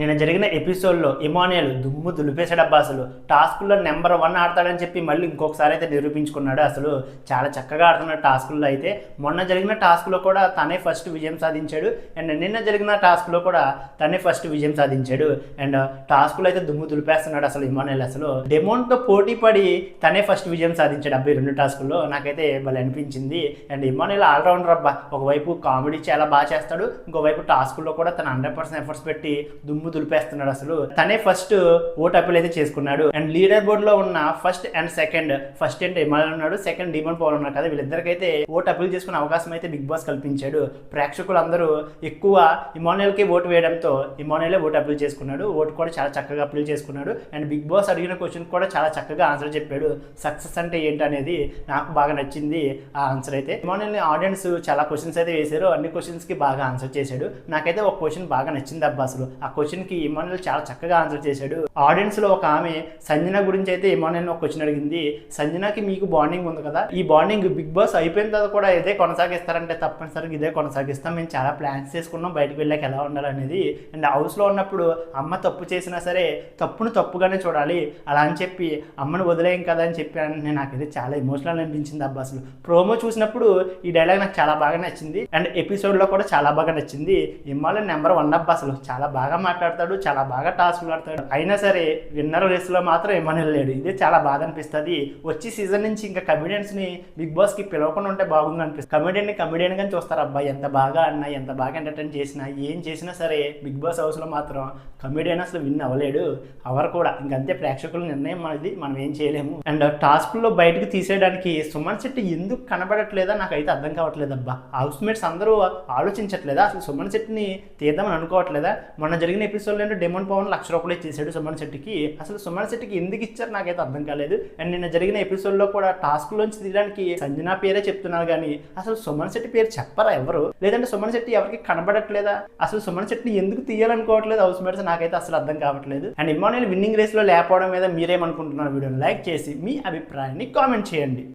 నిన్న జరిగిన ఎపిసోడ్లో ఇమానియల్ దుమ్ము దులిపేసాడబ్బా. అసలు టాస్కుల్లో నెంబర్ 1 ఆడతాడని చెప్పి మళ్ళీ ఇంకొకసారి అయితే నిరూపించుకున్నాడు. అసలు చాలా చక్కగా ఆడుతున్నాడు టాస్కుల్లో. అయితే మొన్న జరిగిన టాస్క్లో కూడా తనే ఫస్ట్ విజయం సాధించాడు. అండ్ నిన్న జరిగిన టాస్క్లో కూడా తనే ఫస్ట్ విజయం సాధించాడు. అండ్ టాస్కులో అయితే దుమ్ము దులిపేస్తున్నాడు అసలు ఇమానియల్. అసలు డెమోన్తో పోటీ పడి తనే ఫస్ట్ విజయం సాధించాడు అబ్బాయి 2 టాస్కుల్లో. నాకైతే భలే అనిపించింది. అండ్ ఇమానియల్ ఆల్రౌండర్ అబ్బా. ఒకవైపు కామెడీ చాలా బాగా చేస్తాడు, ఇంకోవైపు టాస్కుల్లో కూడా తన 100% ఎఫర్ట్స్ పెట్టి దుమ్ము దులిపేస్తున్నాడు. అసలు తనే ఫస్ట్ ఓట్ అప్పీల్ అయితే చేసుకున్నాడు. అండ్ లీడర్ బోర్డ్ లో ఉన్న ఫస్ట్ అండ్ సెకండ్, ఫస్ట్ అంటే ఇమానియల్ ఉన్నాడు, సెకండ్ డీమన్ పవన్ ఉన్నారు కదా, వీళ్ళిద్దరికైతే ఓట్ అప్పీల్ చేసుకునే అవకాశం అయితే బిగ్ బాస్ కల్పించాడు. ప్రేక్షకులందరూ ఎక్కువ ఇమానియల్కి ఓటు వేయడంతో ఇమానియలే ఓట్ అప్పీల్ చేసుకున్నాడు. ఓటు కూడా చాలా చక్కగా అప్పీల్ చేసుకున్నాడు. అండ్ బిగ్ బాస్ అడిగిన క్వశ్చన్ కూడా చాలా చక్కగా ఆన్సర్ చెప్పాడు. సక్సెస్ అంటే ఏంటనేది నాకు బాగా నచ్చింది ఆ ఆన్సర్ అయితే. ఇమానియల్ ఆడియన్స్ చాలా క్వశ్చన్స్ అయితే వేశారు, అన్ని క్వశ్చన్స్ కి బాగా ఆన్సర్ చేశాడు. నాకైతే ఒక క్వశ్చన్ బాగా నచ్చింది అబ్బా. అసలు ఆ క్వశ్చన్ కి ఇమానియల్ చాలా చక్కగా ఆన్సర్ చేశాడు. ఆడియన్స్ లో ఒక ఆమె సంజన గురించి అయితే ఇమానియల్ ఒక క్వశ్చన్ అడిగింది. సంజనకి మీకు బాండింగ్ ఉంది కదా, ఈ బాండింగ్ బిగ్ బాస్ అయిపోయిన తర్వాత కూడా ఇదే కొనసాగిస్తారంటే తప్పనిసరిగా ఇదే కొనసాగిస్తాం, మేము చాలా ప్లాన్స్ చేసుకున్నాం బయటకు వెళ్ళాక ఎలా ఉండాలనేది. అండ్ హౌస్ లో ఉన్నప్పుడు అమ్మ తప్పు చేసినా సరే తప్పును తప్పుగానే చూడాలి, అలా అని చెప్పి అమ్మను వదిలేయం కదా అని చెప్పి నాకైతే చాలా ఎమోషనల్ అనిపించింది అబ్బా. అసలు ప్రోమో చూసినప్పుడు ఈ డైలాగ్ నాకు చాలా బాగా నచ్చింది. అండ్ ఎపిసోడ్ లో కూడా చాలా బాగా నచ్చింది. ఇమానియల్ నెంబర్ 1 అబ్బా. అసలు చాలా బాగా మాట్లాడతాడు, చాలా బాగా టాస్క్లు ఆడతాడు. అయినా సరే విన్నర్ రేస్ లో మాత్రం ఇమానియల్ లేడు. ఇదే చాలా బాధ అనిపిస్తుంది. వచ్చి సీజన్ నుంచి ఇంకా కమెడియన్స్ ని బిగ్ బాస్ కి పిలవకుండా ఉంటే బాగుంది అనిపిస్తుంది. కమెడియన్ గాని చూస్తారు అబ్బాయి, ఎంత బాగా అన్నా ఎంత బాగా ఎంటర్టైన్ చేసినా ఏం చేసినా సరే బిగ్ బాస్ హౌస్ లో మాత్రం కమెడియన్ అసలు విన్ అవ్వలేడు. అవరు కూడా ఇంకంతే, ప్రేక్షకుల నిర్ణయం అనేది మనం ఏం చేయలేము. అండ్ టాస్క్లో బయటకు తీసేయడానికి సుమన్ శెట్టి ఎందుకు కనబడట్లేదా నాకైతే అర్థం కావట్లేదు అబ్బా. హౌస్ మేట్స్ అందరూ ఆలోచించట్లేదా అసలు సుమన్ శెట్టిని తీద్దామని అనుకోవట్లేదా? మొన్న జరిగిన ఎపిసోడ్లో డెమోన్ పవన్ ₹1,00,000 ఇచ్చేసాడు సుమన్ శెట్టికి. అసలు సుమన్ శెట్టికి ఎందుకు ఇచ్చారు నాకైతే అర్థం కాలేదు. అండ్ నిన్న జరిగిన ఎపిసోడ్లో కూడా టాస్క్లోంచి తీయడానికి సంజన పేరే చెప్తున్నారు కానీ అసలు సుమన్ శెట్టి పేరు చెప్పరా ఎవరు? లేదంటే సుమన్ శెట్టి ఎవరికి కనబడట్లేదా? అసలు సుమన్ శెట్టిని ఎందుకు తీయాలనుకోవట్లేదు హౌస్ మేట్స్ నాకైతే అసలు అర్థం కావట్లేదు. అండ్ ఇమానియల్ విన్నింగ్ రేస్లో లేకపోవడం మీద మీరేమనుకుంటున్నారు? వీడియోని లైక్ చేసి మీ అభిప్రాయాన్ని కామెంట్ చేయండి.